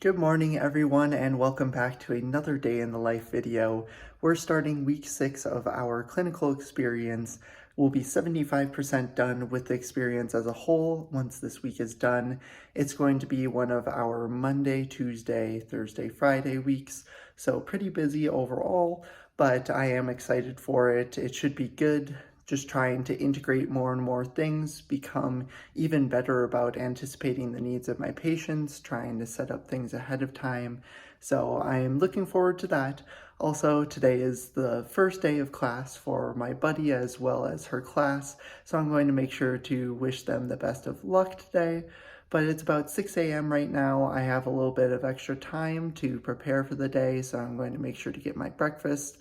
Good morning, everyone, and welcome back to another day in the life video. We're starting week 6 of our clinical experience. We'll be 75% done with the experience as a whole once this week is done. It's going to be one of our Monday, Tuesday, Thursday, Friday weeks, so pretty busy overall, but I am excited for it. It should be good. Just trying to integrate more and more things, become even better about anticipating the needs of my patients, trying to set up things ahead of time. So I am looking forward to that. Also, today is the first day of class for my buddy as well as her class, so I'm going to make sure to wish them the best of luck today. But it's about 6 a.m. right now. I have a little bit of extra time to prepare for the day, so I'm going to make sure to get my breakfast,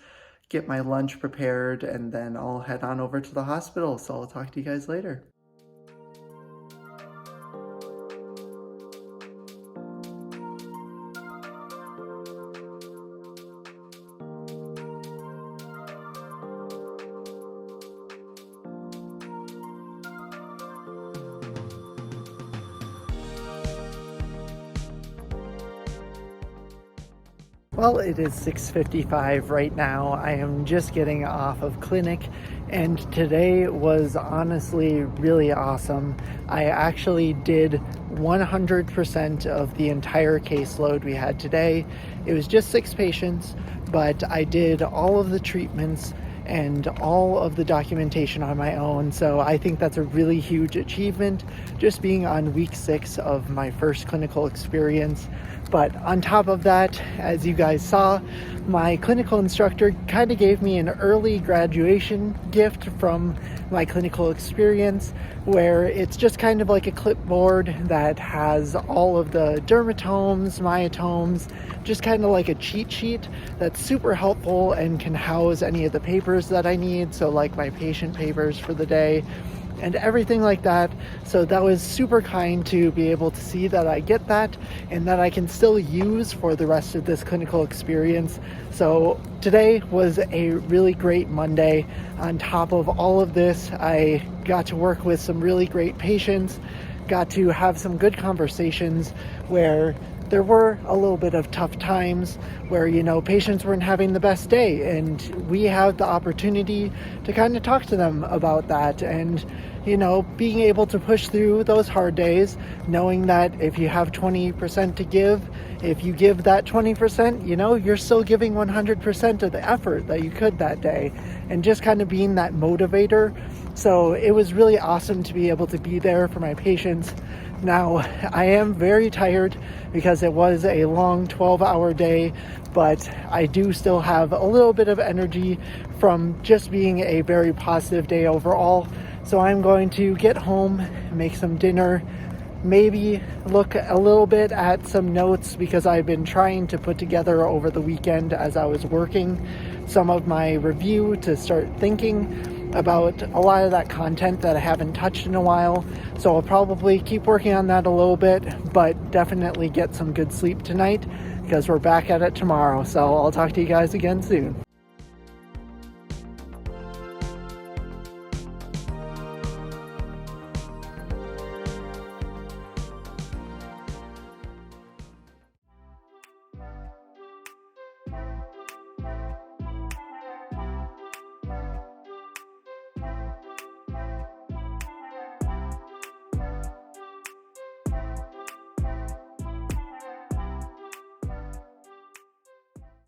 get my lunch prepared, and then I'll head on over to the hospital. So I'll talk to you guys later. Well, it is 6:55 right now. I am just getting off of clinic, and today was honestly really awesome. I actually did 100% of the entire caseload we had today. It was just 6 patients, but I did all of the treatments and all of the documentation on my own, so I think that's a really huge achievement, just being on week 6 of my first clinical experience. But on top of that, as you guys saw, my clinical instructor kind of gave me an early graduation gift from my clinical experience, where it's just kind of like a clipboard that has all of the dermatomes, myotomes, just kind of like a cheat sheet that's super helpful and can house any of the papers that I need, so like my patient papers for the day and everything like that. So that was super kind to be able to see that I get that and that I can still use for the rest of this clinical experience. So today was a really great Monday. On top of all of this, I got to work with some really great patients, got to have some good conversations where there were a little bit of tough times where, patients weren't having the best day, and we had the opportunity to kind of talk to them about that and, being able to push through those hard days, knowing that if you have 20% to give, if you give that 20%, you're still giving 100% of the effort that you could that day, and just kind of being that motivator. So it was really awesome to be able to be there for my patients. Now, I am very tired because it was a long 12-hour day, but I do still have a little bit of energy from just being a very positive day overall. So I'm going to get home, make some dinner, maybe look a little bit at some notes, because I've been trying to put together over the weekend as I was working some of my review to start thinking about a lot of that content that I haven't touched in a while. So I'll probably keep working on that a little bit, but definitely get some good sleep tonight because we're back at it tomorrow. So I'll talk to you guys again soon.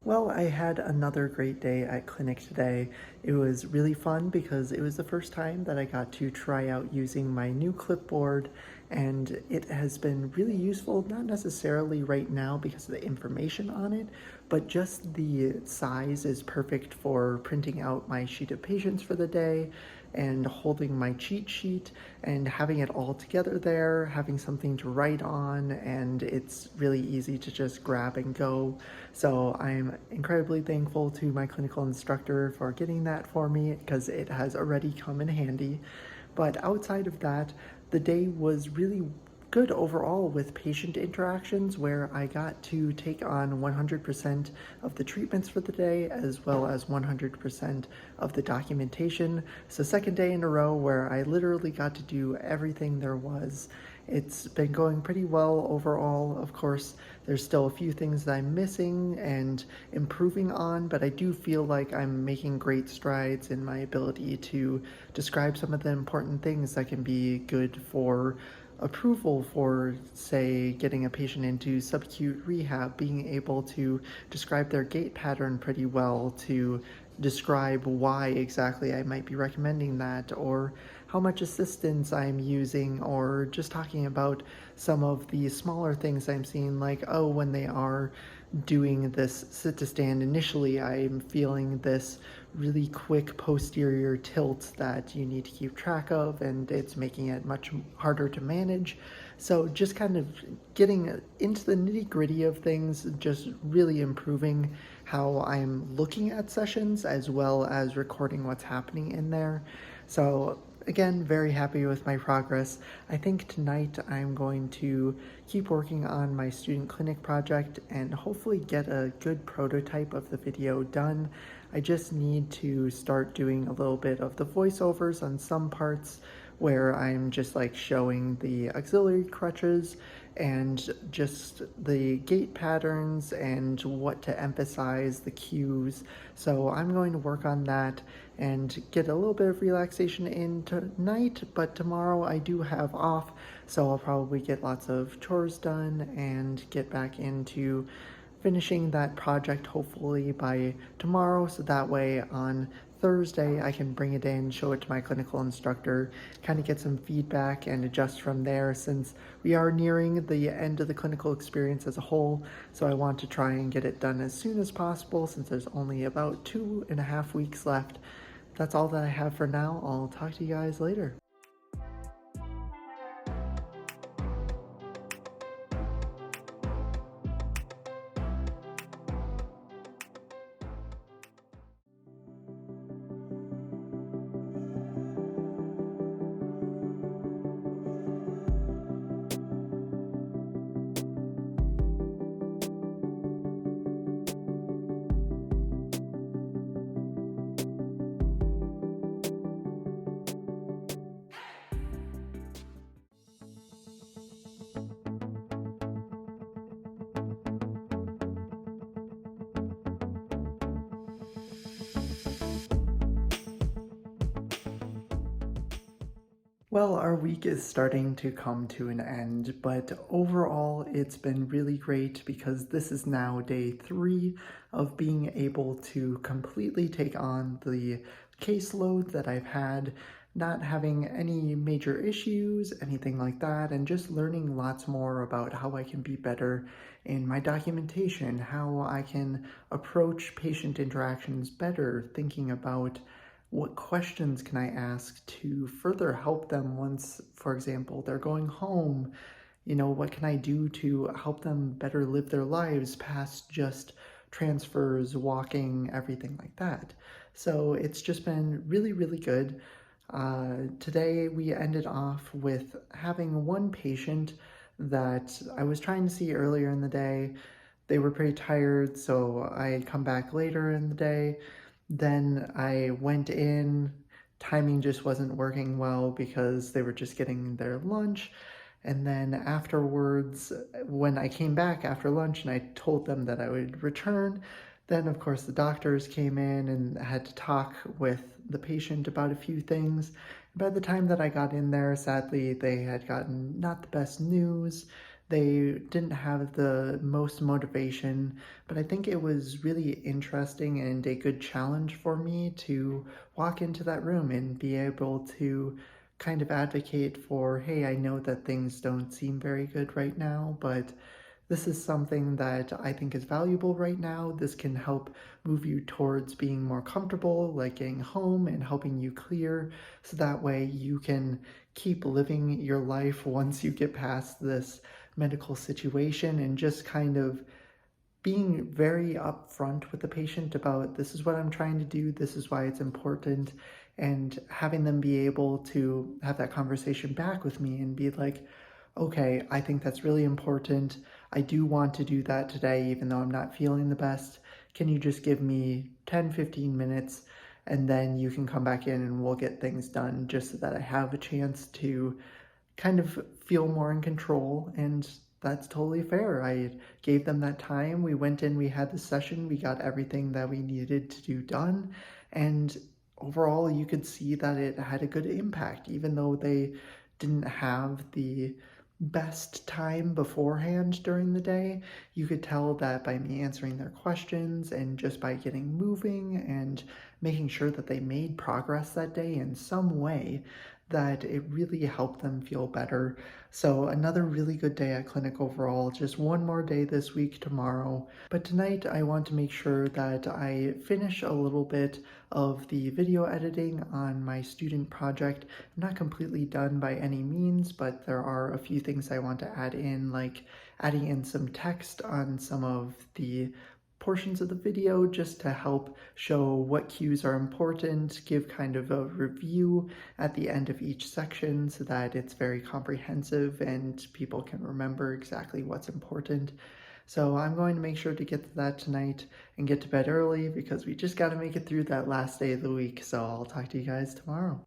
Well, I had another great day at clinic today. It was really fun because it was the first time that I got to try out using my new clipboard, and it has been really useful, not necessarily right now because of the information on it, but just the size is perfect for printing out my sheet of patients for the day and holding my cheat sheet and having it all together there, having something to write on, and it's really easy to just grab and go. So I'm incredibly thankful to my clinical instructor for getting that for me because it has already come in handy. But outside of that, the day was really good overall with patient interactions, where I got to take on 100% of the treatments for the day as well as 100% of the documentation. So second day in a row where I literally got to do everything there was, It's been going pretty well overall. Of course, there's still a few things that I'm missing and improving on, but I do feel like I'm making great strides in my ability to describe some of the important things that can be good for approval for, say, getting a patient into subacute rehab, being able to describe their gait pattern pretty well, to describe why exactly I might be recommending that, or how much assistance I'm using, or just talking about some of the smaller things I'm seeing, like, oh, when they are doing this sit to stand initially, I'm feeling this really quick posterior tilt that you need to keep track of, and it's making it much harder to manage. So just kind of getting into the nitty gritty of things, just really improving how I'm looking at sessions as well as recording what's happening in there. So again, very happy with my progress. I think tonight I'm going to keep working on my student clinic project and hopefully get a good prototype of the video done. I just need to start doing a little bit of the voiceovers on some parts where I'm just like showing the auxiliary crutches and just the gait patterns and what to emphasize, the cues. So I'm going to work on that and get a little bit of relaxation in tonight, but tomorrow I do have off, so I'll probably get lots of chores done and get back into finishing that project hopefully by tomorrow, so that way on Thursday I can bring it in, show it to my clinical instructor, kind of get some feedback and adjust from there, since we are nearing the end of the clinical experience as a whole. So I want to try and get it done as soon as possible, since there's only about 2.5 weeks left. That's all that I have for now. I'll talk to you guys later. Well, our week is starting to come to an end, but overall it's been really great because this is now day 3 of being able to completely take on the caseload that I've had, not having any major issues, anything like that, and just learning lots more about how I can be better in my documentation, how I can approach patient interactions better, thinking about what questions can I ask to further help them once, for example, they're going home? What can I do to help them better live their lives past just transfers, walking, everything like that? So it's just been really, really good. Today we ended off with having one patient that I was trying to see earlier in the day. They were pretty tired, so I come back later in the day. Then I went in, timing just wasn't working well because they were just getting their lunch. And then afterwards, when I came back after lunch and I told them that I would return, then of course the doctors came in and had to talk with the patient about a few things. By the time that I got in there, sadly, they had gotten not the best news. They didn't have the most motivation, but I think it was really interesting and a good challenge for me to walk into that room and be able to kind of advocate for, hey, I know that things don't seem very good right now, but this is something that I think is valuable right now. This can help move you towards being more comfortable, like getting home and helping you clear, so that way you can keep living your life once you get past this medical situation, and just kind of being very upfront with the patient about, this is what I'm trying to do, this is why it's important, and having them be able to have that conversation back with me and be like, okay, I think that's really important. I do want to do that today, even though I'm not feeling the best. Can you just give me 10-15 minutes and then you can come back in and we'll get things done, just so that I have a chance to kind of feel more in control, and that's totally fair. I gave them that time. We went in, we had the session, we got everything that we needed to do done, and overall you could see that it had a good impact, even though they didn't have the best time beforehand during the day. You could tell that by me answering their questions and just by getting moving and making sure that they made progress that day in some way, that it really helped them feel better. So another really good day at clinic overall. Just one more day this week tomorrow. But tonight I want to make sure that I finish a little bit of the video editing on my student project. I'm not completely done by any means, but there are a few things I want to add in, like adding in some text on some of the portions of the video just to help show what cues are important, give kind of a review at the end of each section so that it's very comprehensive and people can remember exactly what's important. So I'm going to make sure to get to that tonight and get to bed early because we just got to make it through that last day of the week. So I'll talk to you guys tomorrow.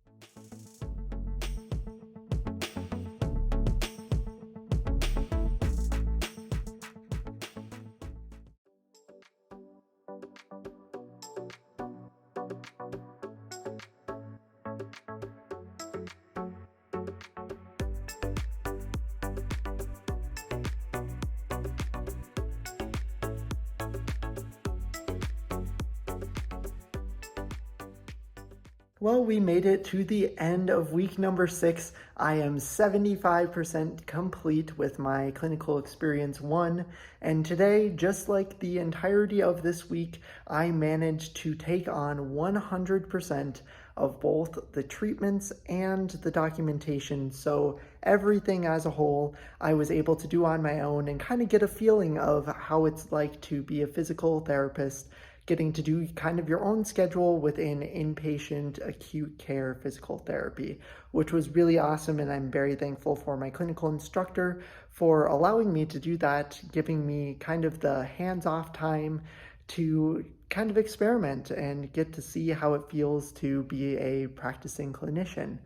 Well, we made it to the end of week number 6. I am 75% complete with my clinical experience 1. And today, just like the entirety of this week, I managed to take on 100% of both the treatments and the documentation. So everything as a whole, I was able to do on my own and kind of get a feeling of how it's like to be a physical therapist, getting to do kind of your own schedule within inpatient acute care physical therapy, which was really awesome. And I'm very thankful for my clinical instructor for allowing me to do that, giving me kind of the hands-off time to kind of experiment and get to see how it feels to be a practicing clinician.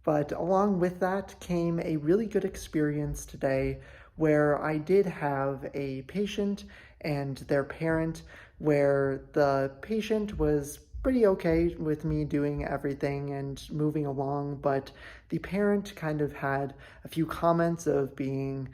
But along with that came a really good experience today where I did have a patient and their parent, where the patient was pretty okay with me doing everything and moving along, but the parent kind of had a few comments of being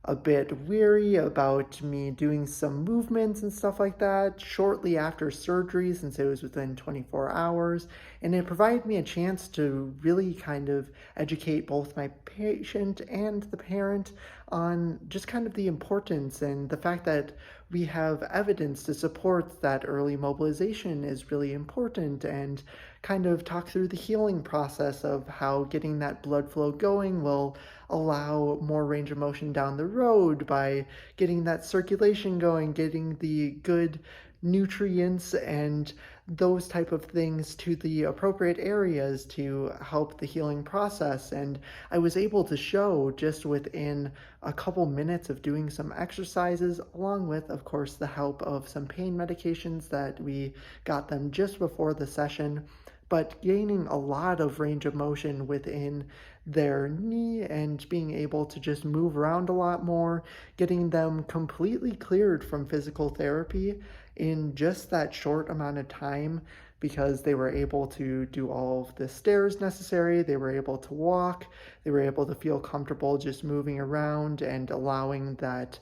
a bit weary about me doing some movements and stuff like that shortly after surgery, since it was within 24 hours. And it provided me a chance to really kind of educate both my patient and the parent on just kind of the importance and the fact that we have evidence to support that early mobilization is really important, and kind of talk through the healing process of how getting that blood flow going will allow more range of motion down the road by getting that circulation going, getting the good nutrients and those type of things to the appropriate areas to help the healing process. And I was able to show just within a couple minutes of doing some exercises, along with, of course, the help of some pain medications that we got them just before the session, but gaining a lot of range of motion within their knee and being able to just move around a lot more, getting them completely cleared from physical therapy in just that short amount of time, because they were able to do all of the stairs necessary, they were able to walk, they were able to feel comfortable just moving around and allowing that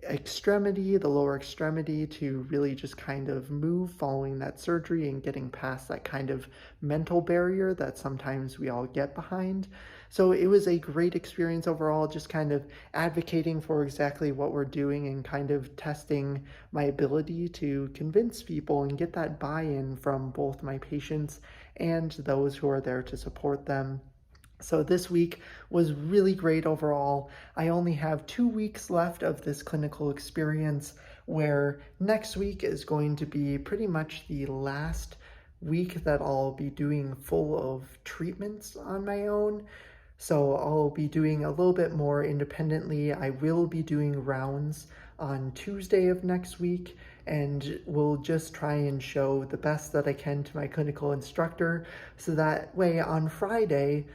extremity, the lower extremity, to really just kind of move following that surgery and getting past that kind of mental barrier that sometimes we all get behind. So it was a great experience overall, just kind of advocating for exactly what we're doing and kind of testing my ability to convince people and get that buy-in from both my patients and those who are there to support them. So this week was really great overall. I only have 2 weeks left of this clinical experience, where next week is going to be pretty much the last week that I'll be doing full of treatments on my own. So I'll be doing a little bit more independently. I will be doing rounds on Tuesday of next week, and we'll just try and show the best that I can to my clinical instructor, so that way on Friday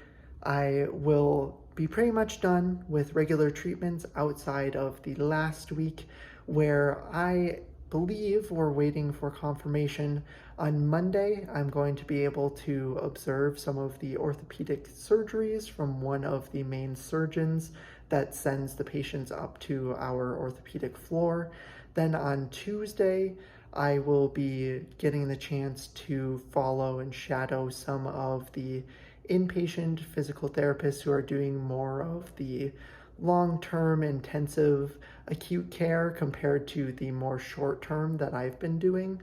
I will be pretty much done with regular treatments outside of the last week, where I believe we're waiting for confirmation. On Monday, I'm going to be able to observe some of the orthopedic surgeries from one of the main surgeons that sends the patients up to our orthopedic floor. Then on Tuesday, I will be getting the chance to follow and shadow some of the inpatient physical therapists who are doing more of the long-term intensive acute care compared to the more short-term that I've been doing.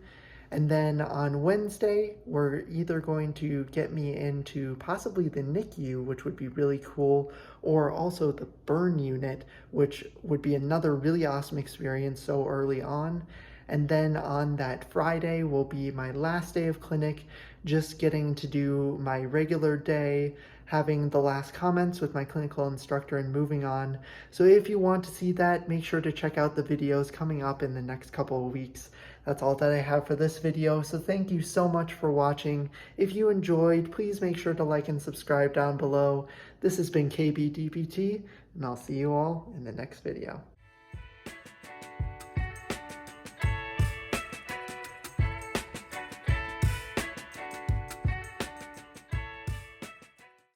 And then on Wednesday, we're either going to get me into possibly the NICU, which would be really cool, or also the burn unit, which would be another really awesome experience so early on. And then on that Friday will be my last day of clinic, just getting to do my regular day, having the last comments with my clinical instructor, and moving on. So if you want to see that, make sure to check out the videos coming up in the next couple of weeks. That's all that I have for this video, so thank you so much for watching. If you enjoyed, please make sure to like and subscribe down below. This has been KB DPT, and I'll see you all in the next video.